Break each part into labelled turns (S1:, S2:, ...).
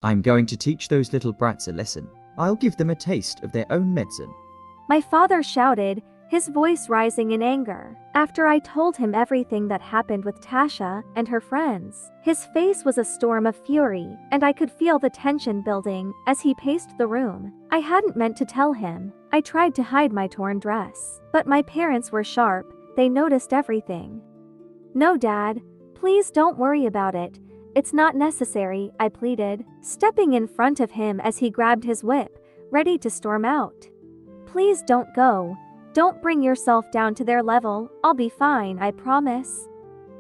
S1: I'm going to teach those little brats a lesson. I'll give them a taste of their own medicine.
S2: My father shouted, his voice rising in anger. After I told him everything that happened with Tasha and her friends, his face was a storm of fury, and I could feel the tension building as he paced the room. I hadn't meant to tell him. I tried to hide my torn dress, but my parents were sharp. They noticed everything. "No, Dad. Please don't worry about it. It's not necessary," I pleaded, stepping in front of him as he grabbed his whip, ready to storm out. "Please don't go. Don't bring yourself down to their level. I'll be fine, I promise."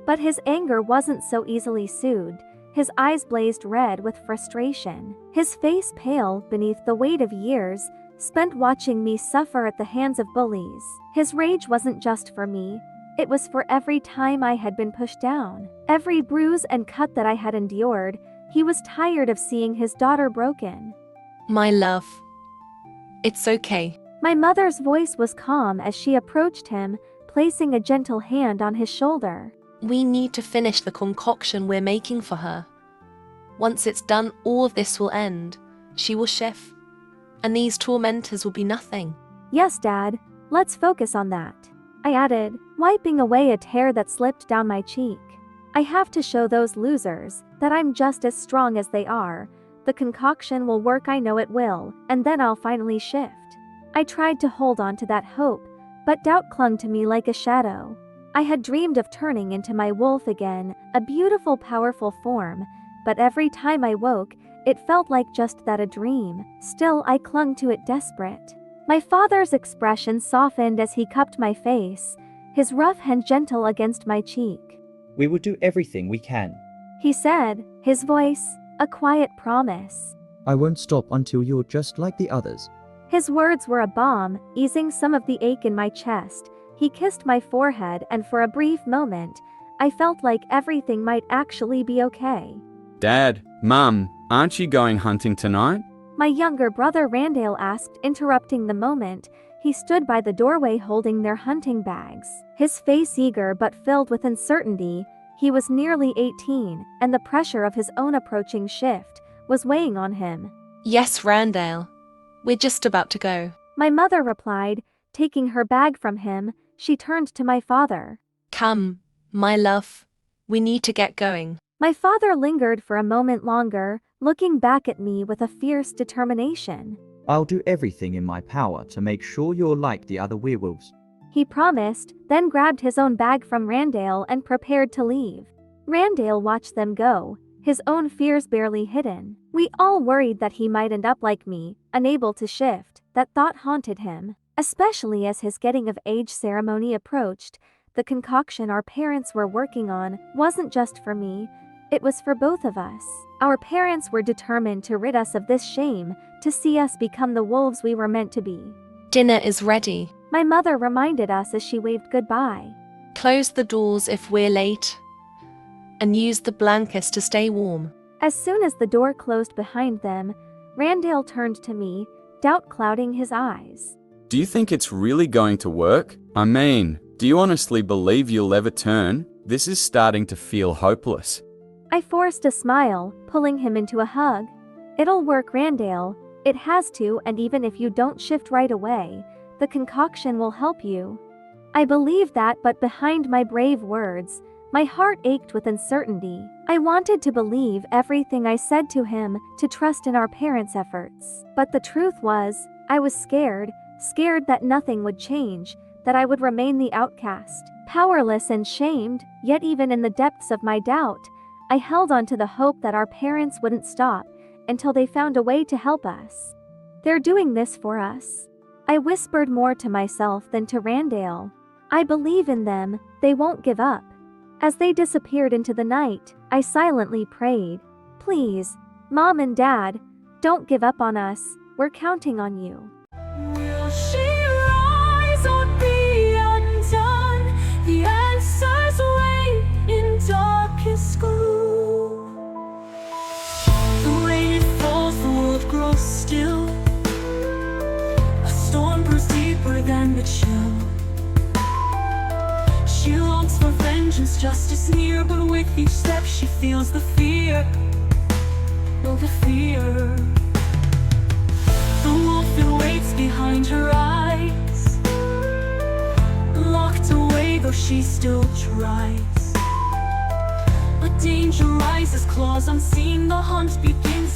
S2: But his anger wasn't so easily soothed. His eyes blazed red with frustration, his face pale beneath the weight of years spent watching me suffer at the hands of bullies. His rage wasn't just for me. It was for every time I had been pushed down, every bruise and cut that I had endured. He was tired of seeing his daughter broken.
S3: My love. It's okay.
S2: My mother's voice was calm as she approached him, placing a gentle hand on his shoulder.
S3: We need to finish the concoction we're making for her. Once it's done, all of this will end. She will shift, and these tormentors will be nothing.
S2: "Yes, Dad. Let's focus on that," I added, wiping away a tear that slipped down my cheek. "I have to show those losers that I'm just as strong as they are. The concoction will work, I know it will, and then I'll finally shift." I tried to hold on to that hope, but doubt clung to me like a shadow. I had dreamed of turning into my wolf again, a beautiful, powerful form, but every time I woke, it felt like just that, a dream. Still, I clung to it, desperate. My father's expression softened as he cupped my face, his rough hand gentle against my cheek.
S1: "We will do everything we can,"
S2: he said, his voice a quiet promise.
S1: "I won't stop until you're just like the others."
S2: His words were a balm, easing some of the ache in my chest. He kissed my forehead, and for a brief moment, I felt like everything might actually be okay.
S4: Dad, Mum, aren't you going hunting tonight?
S2: My younger brother Randale asked, interrupting the moment. He stood by the doorway holding their hunting bags, his face eager but filled with uncertainty. He was nearly 18, and the pressure of his own approaching shift was weighing on him.
S3: Yes, Randale. We're just about to go.
S2: My mother replied, taking her bag from him. She turned to my father.
S3: Come, my love. We need to get going.
S2: My father lingered for a moment longer, looking back at me with a fierce determination.
S1: "I'll do everything in my power to make sure you're like the other werewolves,"
S2: he promised, then grabbed his own bag from Randale and prepared to leave. Randale watched them go, his own fears barely hidden. We all worried that he might end up like me, unable to shift. That thought haunted him, especially as his getting of age ceremony approached. The concoction our parents were working on wasn't just for me, it was for both of us. Our parents were determined to rid us of this shame, to see us become the wolves we were meant to be.
S3: Dinner is ready.
S2: My mother reminded us as she waved goodbye.
S3: Close the doors if we're late, and use the blankets to stay warm.
S2: As soon as the door closed behind them, Randale turned to me, doubt clouding his eyes.
S4: Do you think it's really going to work? I mean, do you honestly believe you'll ever turn? This is starting to feel hopeless.
S2: I forced a smile, pulling him into a hug. It'll work, Randale. It has to, and even if you don't shift right away, the concoction will help you. I believed that, but behind my brave words, my heart ached with uncertainty. I wanted to believe everything I said to him, to trust in our parents' efforts. But the truth was, I was scared that nothing would change, that I would remain the outcast, powerless and shamed. Yet even in the depths of my doubt, I held on to the hope that our parents wouldn't stop until they found a way to help us. "They're doing this for us," I whispered, more to myself than to Randale. "I believe in them, they won't give up." As they disappeared into the night, I silently prayed, "Please, Mom and Dad, don't give up on us, we're counting on you."
S5: Will she rise or be undone? The answers wait in darkest gloom. The rain falls, the world grows still. A storm brews deeper than the chill. She longs for vengeance, justice near, but with each step she feels the fear. Oh, the fear though she still tries. But danger rises, claws unseen, the hunt begins.